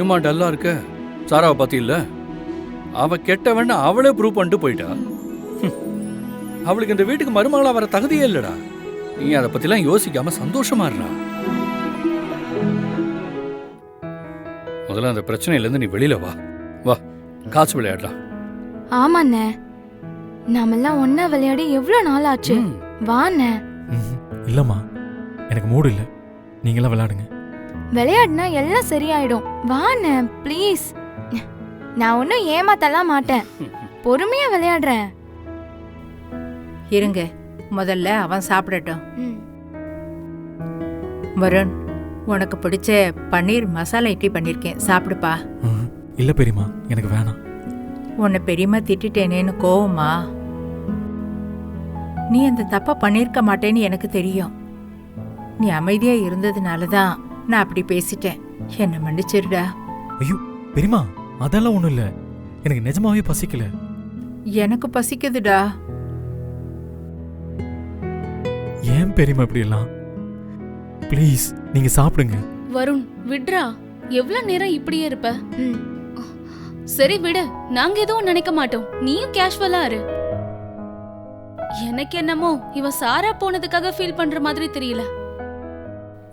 இன்னுமா டல்லா இருக்க? சாராவை பத்தி இல்ல, அவ கெட்டவன் அவளே ப்ரூவ் பண்ணிட்டு போயிட்டா. அவளுக்கு இந்த வீட்டுக்கு மருமகளா வர தகுதியே இல்லடா. நீ அதை பத்திலாம் யோசிக்காம சந்தோஷமா இருடா. முதல்ல அந்த பிரச்சனையில இருந்து நீ வெளியில வா. வா, காசு விளையாடலாம். ஆமாண்ணே, நாமெல்லாம் ஒன்னா விளையாடி எவ்வளவு நாள் ஆச்சு. வாண்ணே. இல்லம்மா, எனக்கு மூடு இல்ல. நீங்களாம் விளையாடுங்க. விளையாடுனா எல்லாம் சரியாயிடும். வாண்ணே ப்ளீஸ். நான் ஒன்னும் ஏமாத்தலாம் மாட்டேன். பொறுமையா விளையாடுறேன். இருங்க, முதல்ல அவன் சாப்பிடட்டும். வருண், உனக்கு பிடிச்ச பன்னீர் மசாலா இட்லி பண்ணிருக்கேன், சாப்பிடுப்பா. இல்ல பெரியம்மா, எனக்கு வேணாம். உன்னை பெரியம்மா திட்டேனேன்னு கோவமா? நீ அந்த தப்பா பண்ணிருக்க மாட்டேன்னு எனக்கு தெரியும். நீ அமைதியா இருந்ததுனாலதான் நான் அப்படி பேசிட்டேன். என்ன மன்னிச்சிருடா. ஐயோ பெரியம்மா, அதெல்லாம் ஒண்ணும் இல்ல. எனக்கு நிஜமாவே பசிக்கல. எனக்கு பசிக்குதுடா. ஏன் பெரியம்மா இப்படி எல்லாம்? ப்ளீஸ் நீங்க சாப்பிடுங்க. வருண் விட்ரா, எவ்வளவு நேரம் இப்படியே இருப்ப? சரி விடு, நாங்க எதுவும் நினைக்க மாட்டோம். நீயும் கேஷுவலா இரு. எனக்கு என்னமோ இவ சாரா போனதுக்காக ஃபீல் பண்ற மாதிரி தெரியல.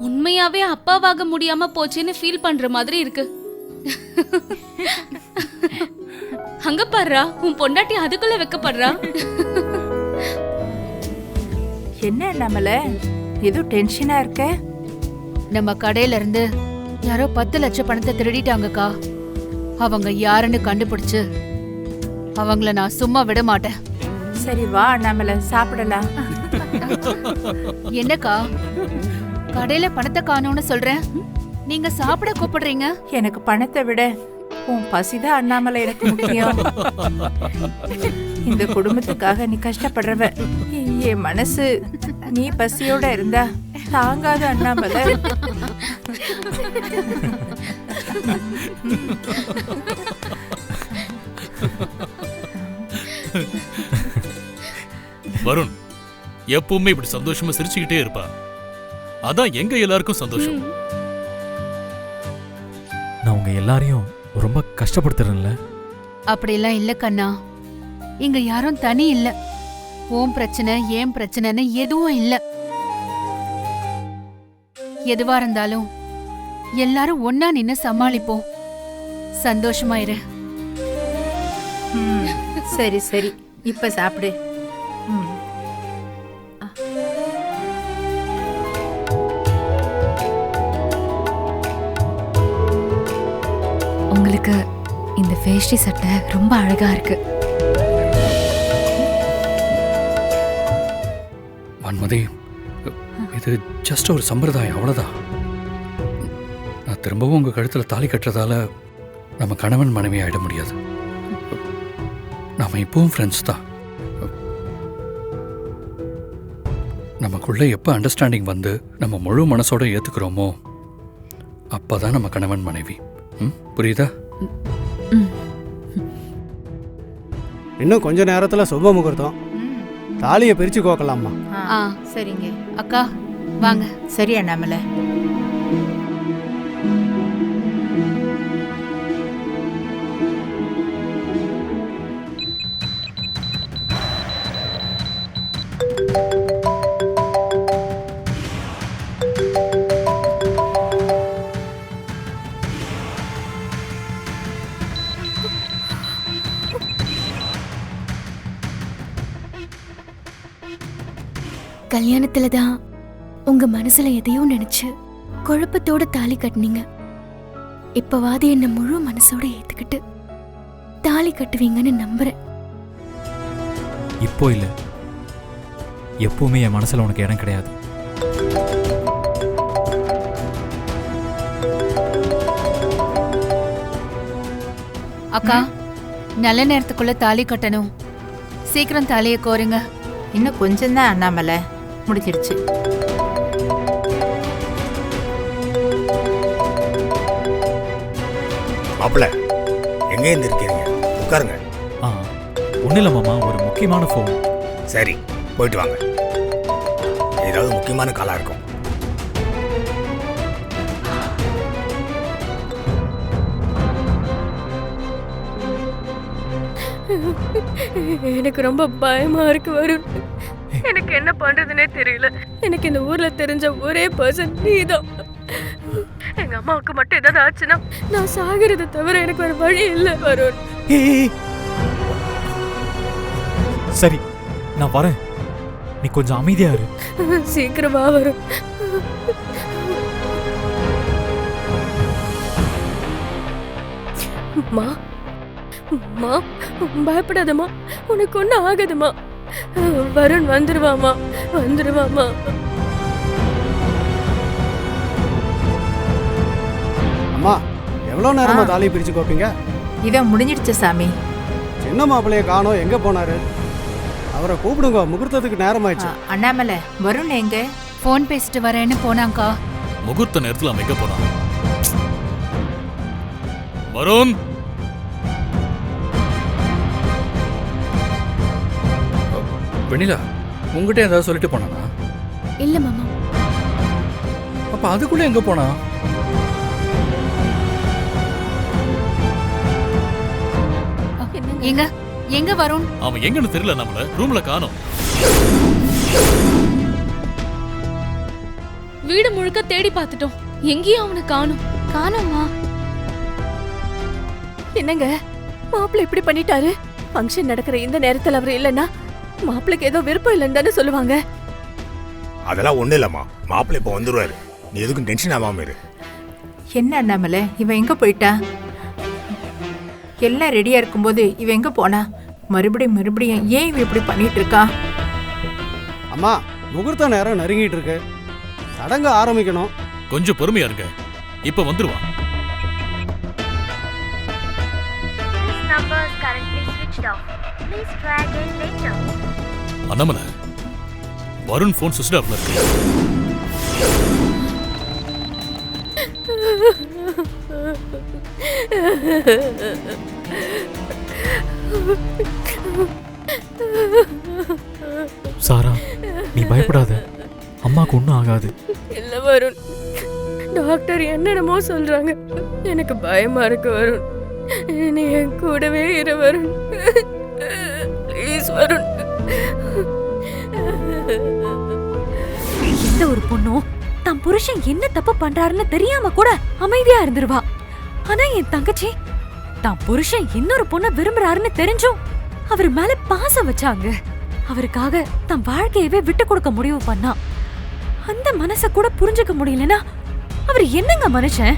உண்மையாவே அப்பாவாக முடியாம போச்சுன்னு ஃபீல் பண்ற மாதிரி இருக்கு. அங்க பாருடா, உன் பொண்டாட்டி அதுக்குள்ள வெக்கப்படுறா. என்ன நம்மள ஏதோ டென்ஷனா இருக்க? நம்ம கடையில இருந்து யாரோ 10 லட்சம் பணத்தை திருடிட்டாங்கக்கா. அவங்க யாருன்னு கண்டுபிடிச்சு அவங்கள நான் சும்மா விட மாட்டேன். சரி வா, நம்மள சாப்பிடலாம். என்னக்கா, கடையில பணத்தை காணோம்னு சொல்றேன், நீங்க சாப்பிட கூப்பிடுறீங்க? எனக்கு பணத்தை விட உன் பசிதான் அண்ணாமலை எனக்கு முக்கியம். இந்த குடும்பத்துக்காக நீ கஷ்டப்படுறவ. என் மனசு நீ பசியோட இருந்தா தாங்காத அண்ணாமலை. வருண் எப்பவுமே இப்படி சந்தோஷமா சிரிச்சுக்கிட்டே இருப்பா. அதான் எங்க எல்லாருக்கும் சந்தோஷம். நான் உங்க எல்லாரையும் ரொம்ப கஷ்டப்படுத்துறேன்ல? அப்படிலாம் இல்ல கண்ணா. இங்க யாரும் தனி இல்ல. உன் பிரச்சனை ஏன் பிரச்சனைன்னு எதுவும் இல்ல. எதுவா இருந்தாலும் எல்லாரும் ஒன்னா நின்னு சமாளிப்போம். சந்தோஷமா இரு. சரி சரி, இப்ப சாப்பிடு. உங்களுக்கு இந்த வேஷ்டி சட்டை ரொம்ப அழகா இருக்கு. வன்மதி, இது ஜஸ்ட் ஒரு சம்பிரதாயம், அவ்வளவுதான். நான் திரும்பவும் உங்க கழுத்துல தாலி கட்டுறதால நம்ம கணவன் மனைவி ஆயிட முடியாது. நாம இப்பவும் ஃப்ரெண்ட்ஸ் தான். நமக்குள்ள எப்ப அண்டர்ஸ்டாண்டிங் வந்து நம்ம முழு மனசோட ஏத்துக்கிறோமோ அப்பதான் நம்ம கணவன் மனைவி. புரியுதா? இன்னும் கொஞ்ச நேரத்துல சுப முகூர்த்தம். தாலியை பிரிச்சு கோக்கலாமா? சரிங்க அக்கா வாங்க. சரி அண்ணாமலை. கல்யாணத்துலதான் உங்க மனசுல எதையோ நினைச்சு குழப்பத்தோட தாலி கட்டினீங்க. இப்பவாது என்ன முழு மனசோட ஏத்துக்கிட்டு தாலி கட்டுவீங்கன்னு நம்புறேன். இப்போ இல்ல, எப்பவுமே என் மனசுல உனக்கு இடம் கிடையாது. அக்கா, நல்ல நேரத்துக்குள்ள தாலி கட்டணும். சீக்கிரம் தாலியை கோருங்க. இன்னும் கொஞ்சம்தான் அண்ணாமலை, முடிச்சிருச்சு. மாப்பிள்ள, எங்க இருந்து இருக்கீங்க? உட்காருங்க. ஒன்றும் இல்லை மாமா, ஒரு முக்கியமான ஃபோன். சரி, போயிட்டு வாங்க. ஏதாவது முக்கியமான காலா இருக்கும். எனக்கு ரொம்ப பயமா இருக்கு வருண். எனக்கு என்ன பண்றதுனே தெரியல. எனக்கு இந்த ஊர்ல தெரிஞ்ச ஒரே பர்சன் நீதான். எங்க அம்மாவுக்கு மட்டும் ஏதாவது ஆச்சுன்னா நான் சாகிறத தவிர எனக்கு வேற வழி இல்லை வருண். ஏய் சரி நான் வரேன், நீ கொஞ்சம் அமைதியா இரு. சீக்கிரமா வரும். மா மா பயப்படாதம்மா, உனக்கு ஒன்றும் ஆகாதுமா. வருண் வந்துருவாமா, வந்துருவாமா. அம்மா எவ்வளோ நேரமா தாலியை பிரித்து கோப்பீங்க? இதை முடிஞ்சிடுச்சு சாமி. சின்ன மாப்பிள்ளைய காணோம், எங்கே போனாரு? அவரை கூப்பிடுங்க, முகூர்த்தத்துக்கு நேரமாயிடுச்சு. அண்ணாமலை வருண் எங்க? ஃபோன் பேசிட்டு வரேன்னு போனாங்கா. முகூர்த்த நேரத்துல அவன் எங்க போனான்? வருண், வெண்ணிலா உங்ககிட்ட ஏதாவது சொல்லிட்டு போனானா? இல்ல மாமா. அப்ப அதுக்குள்ள எங்க போனா? எங்க எங்க வருண்? அவன் எங்கன்னு தெரியல, நம்மள ரூம்ல காணோம். வீடு முழுக்க தேடி பார்த்துட்டோம், எங்கேயும் அவனை காணோம். காணோமா? என்னங்க மாப்பிள்ளை இப்படி பண்ணிட்டாரு? ஃபங்க்ஷன் நடக்கிற இந்த நேரத்துல அவர் இல்லைன்னா மாப்பிள்ளைக்கு ஏதோ விருப்பம் இல்லைன்னு தானே சொல்லுவாங்க. அதெல்லாம் ஒன்றும் இல்லைம்மா, மாப்பிள்ளை இப்போ வந்துடுவாரு. நீ எதுக்கும் டென்ஷன் ஆகாம இரு. என்ன அண்ணாமலை, இவன் எங்க போயிட்டா? எல்லாம் ரெடியா இருக்கும்போது இவன் எங்க போனா? மறுபடியும் ஏன் இவன் இப்படி பண்ணிட்டு இருக்கா? அம்மா முகூர்த்த நேரம் நெருங்கிட்டு இருக்கு, சடங்கு ஆரம்பிக்கணும். கொஞ்சம் பொறுமையா இருங்க, இப்ப வந்துருவான். அண்ணாமலை, வருண் போன் சுவிட்ச் ஆஃப்ல இருக்கு. சாரா நீ பயப்படாத, அம்மாக்கு ஒன்றும் ஆகாது. இல்ல வருண், டாக்டர் என்னென்னமோ சொல்றாங்க. எனக்கு பயமா இருக்கு வருண். நீ என் கூடவே இரு வருண். ப்ளீஸ் வருண். எந்த ஒரு பொண்ணும் தன் புருஷன் என்ன தப்பு பண்றாருன்னு தெரியாம கூட அமைதியா இருந்துருவா. ஆனா என் தங்கச்சி தான் புருஷன் இன்னொரு பொண்ண விரும்புறாருன்னு தெரிஞ்சும் அவர் மேல பாசம் வச்சாங்க. அவருக்காக தன் வாழ்க்கையவே விட்டு கொடுக்க முடிவு பண்ணா. அந்த மனச கூட புரிஞ்சுக்க முடியலனா அவர் என்னங்க மனுஷன்?